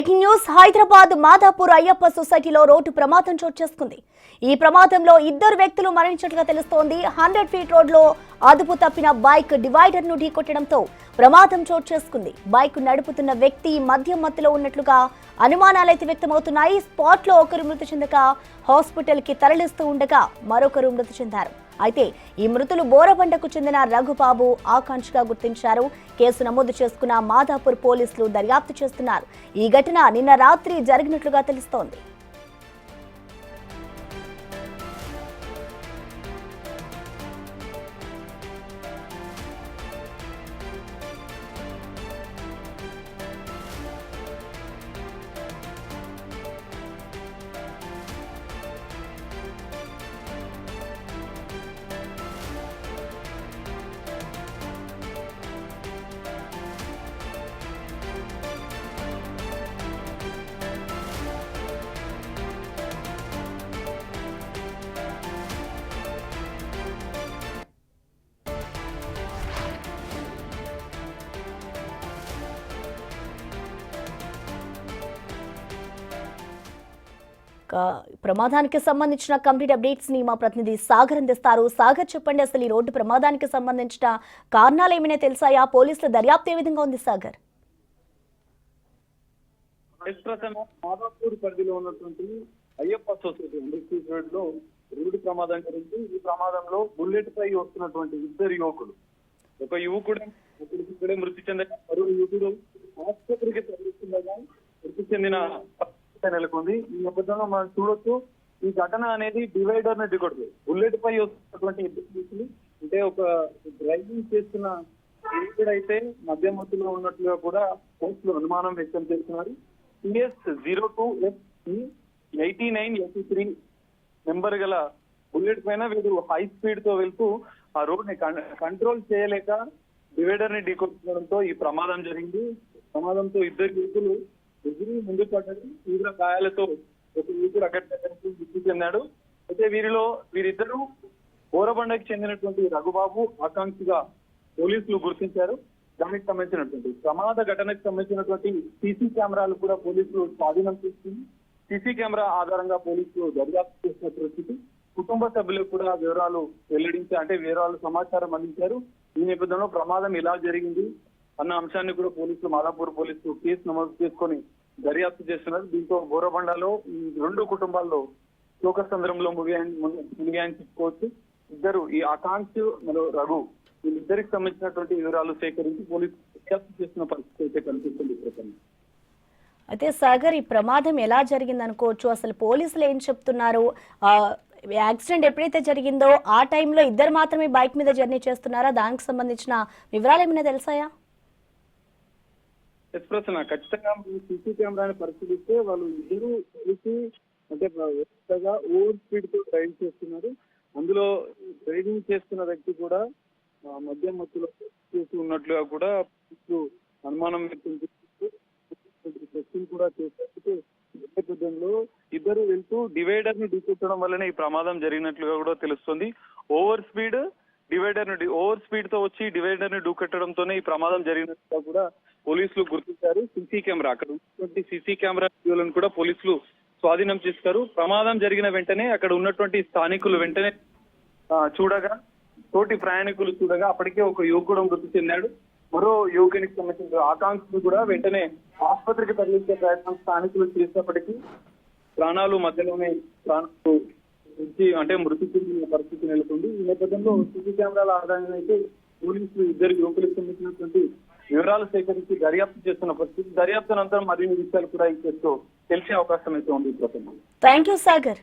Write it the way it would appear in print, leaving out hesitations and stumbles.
Breaking news Hyderabad Madhapur Ayyappa సొసైటీలో road ప్రమాదం చోటు చేసుకుంది. ఈ ప్రమాదంలో ఇద్దరు వ్యక్తులు మరణించినట్లుగా తెలుస్తోంది. 100 ఫీట్ రోడ్లో అదుపు తప్పిన బైక్ డివైడర్ ను ఢీకొట్టడంతో ప్రమాదం చోటు చేసుకుంది. బైక్ నడుపుతున్న వ్యక్తి మద్యం మత్తులో ఉన్నట్లుగా అనుమానాలైతే వ్యక్తమవుతున్నాయి. స్పాట్ లో ఒకరు మృతి చెందగా హాస్పిటల్ కి తరలిస్తూ ఉండగా మరొకరు మృతి చెందారు. అయితే ఈ మృతులు బోరబండకు చెందిన రఘుబాబు ఆకాంక్షగా గుర్తించారు. కేసు నమోదు చేసుకున్న మాదాపూర్ పోలీసులు దర్యాప్తు చేస్తున్నారు. ఈ ఘటన నిన్న రాత్రి జరిగినట్లుగా తెలుస్తోంది. ప్రమాదానికి సంబంధించిన కంప్లీట్ అప్డేట్స్ ని మా ప్రతినిధి సాగర్ అందిస్తారు. సాగర్, చెప్పండి, అసలు ఈ రోడ్డు ప్రమాదానికి సంబంధించిన కారణాలు ఏమైనా తెలుసాయా? పోలీసుల దర్యాప్తు ఏ విధంగా ఉంది సాగర్? మాదాపూర్ పరిధిలో ఉన్నటువంటి అయ్యప్ప సొసైటీ ఇండస్ట్రీస్ రోడ్ లో రోడ్డు ప్రమాదం జరిగింది. ఈ ప్రమాదంలో బుల్లెట్ పై వస్తున్నటువంటి ఇద్దరు యువకులు, ఒక యువకుడు ఇక్కడే మృతి చెందగా మరో యువకుడు ఆసుపత్రికి తరలిస్తుండగా మృతి చెందిన నెలకొంది. ఈ నేపథ్యంలో మనం చూడొచ్చు, ఈ ఘటన అనేది డివైడర్ ని ఢీకొడుతుంది. బుల్లెట్ పై వస్తున్నటువంటి ఇద్దరు, అంటే ఒక డ్రైవింగ్ చేస్తున్న యువకుడైతే మధ్య మత్తులో ఉన్నట్లుగా కూడా పోలీసులు అనుమానం వ్యక్తం చేస్తున్నారు. CS02FE8983 నెంబర్ గల బుల్లెట్ పైన వీరు హై స్పీడ్ తో వెళ్తూ ఆ రోడ్ ని కంట్రోల్ చేయలేక డివైడర్ ని ఢీకొట్టడంతో ఈ ప్రమాదం జరిగింది. ప్రమాదంతో ఇద్దరు యువకులు ఎదురు ముందు పడ్డారు. తీవ్ర గాయాలతో ఒక యువకుడు అక్కడికి మృతి చెందాడు. అయితే వీరిద్దరూ బోరబండకి చెందినటువంటి రఘుబాబు ఆకాంక్షగా పోలీసులు గుర్తించారు. దానికి సంబంధించినటువంటి ప్రమాద ఘటనకు సంబంధించినటువంటి సీసీ కెమెరాలు కూడా పోలీసులు స్వాధీనం చేసుకుని సీసీ కెమెరా ఆధారంగా పోలీసులు దర్యాప్తు చేసిన పరిస్థితి. కుటుంబ సభ్యులకు కూడా వివరాలు వివరాలు సమాచారం అందించారు. ఈ నేపథ్యంలో ప్రమాదం ఎలా జరిగింది అన్న అంశాన్ని కూడా పోలీసులు, మాదాపూర్ పోలీసులు కేసు నమోదు చేసుకొని దర్యాప్తు చేస్తున్నారు. దీంతో బోరబండలో ఈ రెండు కుటుంబాల్లో శోకసంద్రంలో మునిగాయని చెప్పుకోవచ్చు. ఇద్దరు, ఈ ఆకాంక్ష మరియు రఘు, వీళ్ళిద్దరికి సంబంధించినటువంటి వివరాలు సేకరించి పోలీసులు దర్యాప్తు చేస్తున్న పరిస్థితి అయితే కనిపిస్తుంది. అయితే సాగర్, ఈ ప్రమాదం ఎలా జరిగింది అనుకోవచ్చు? అసలు పోలీసులు ఏం చెప్తున్నారు? యాక్సిడెంట్ ఎప్పుడైతే జరిగిందో ఆ టైంలో ఇద్దరు మాత్రమే బైక్ మీద జర్నీ చేస్తున్నారా? దానికి సంబంధించిన వివరాలు ఏమైనా తెలుసాయా? ప్రశ్న ఖచ్చితంగా సీసీ కెమెరాని పరిశీలిస్తే వాళ్ళు ఇద్దరు కలిసి ఓవర్ స్పీడ్ తో డ్రైవ్ చేస్తున్నారు. అందులో డ్రైవింగ్ చేస్తున్న వ్యక్తి కూడా మద్యం మత్తులో చేసి ఉన్నట్లుగా కూడా అనుమానం వ్యక్తం చేస్తూ కూడా చేసేందుకు నేపథ్యంలో ఇద్దరు వెళ్తూ డివైడర్ ని ఢీకొట్టడం వల్లనే ఈ ప్రమాదం జరిగినట్లుగా కూడా తెలుస్తుంది. ఓవర్ స్పీడ్ తో వచ్చి డివైడర్ ని ఢీకొట్టడంతోనే ఈ ప్రమాదం జరిగినట్లుగా కూడా పోలీసులు గుర్తించారు. సీసీ కెమెరా, అక్కడ ఉన్నటువంటి సీసీ కెమెరా వీడియోలను కూడా పోలీసులు స్వాధీనం చేస్తారు. ప్రమాదం జరిగిన వెంటనే అక్కడ ఉన్నటువంటి స్థానికులు వెంటనే చూడగా, తోటి ప్రయాణికులు చూడగా అప్పటికే ఒక యువకుడు మృతి చెందాడు. మరో యువకునికి సంబంధించిన ఆకాంక్షలు కూడా వెంటనే ఆసుపత్రికి తరలించే ప్రయత్నం స్థానికులు చేసినప్పటికీ ప్రాణాలు మధ్యలోనే మృతి చెందిన పరిస్థితి నెలకొంది. ఈ నేపథ్యంలో సీసీ కెమెరాల ఆధారంగా అయితే పోలీసులు ఇద్దరు యువకులకు సంబంధించినటువంటి వివరాలు సేకరించి దర్యాప్తు చేస్తున్న పరిస్థితి. దర్యాప్తు అనంతరం మరిన్ని విషయాలు కూడా ఈ కేసులో తెలిసే అవకాశం అయితే ఉంది. Thank you Sagar.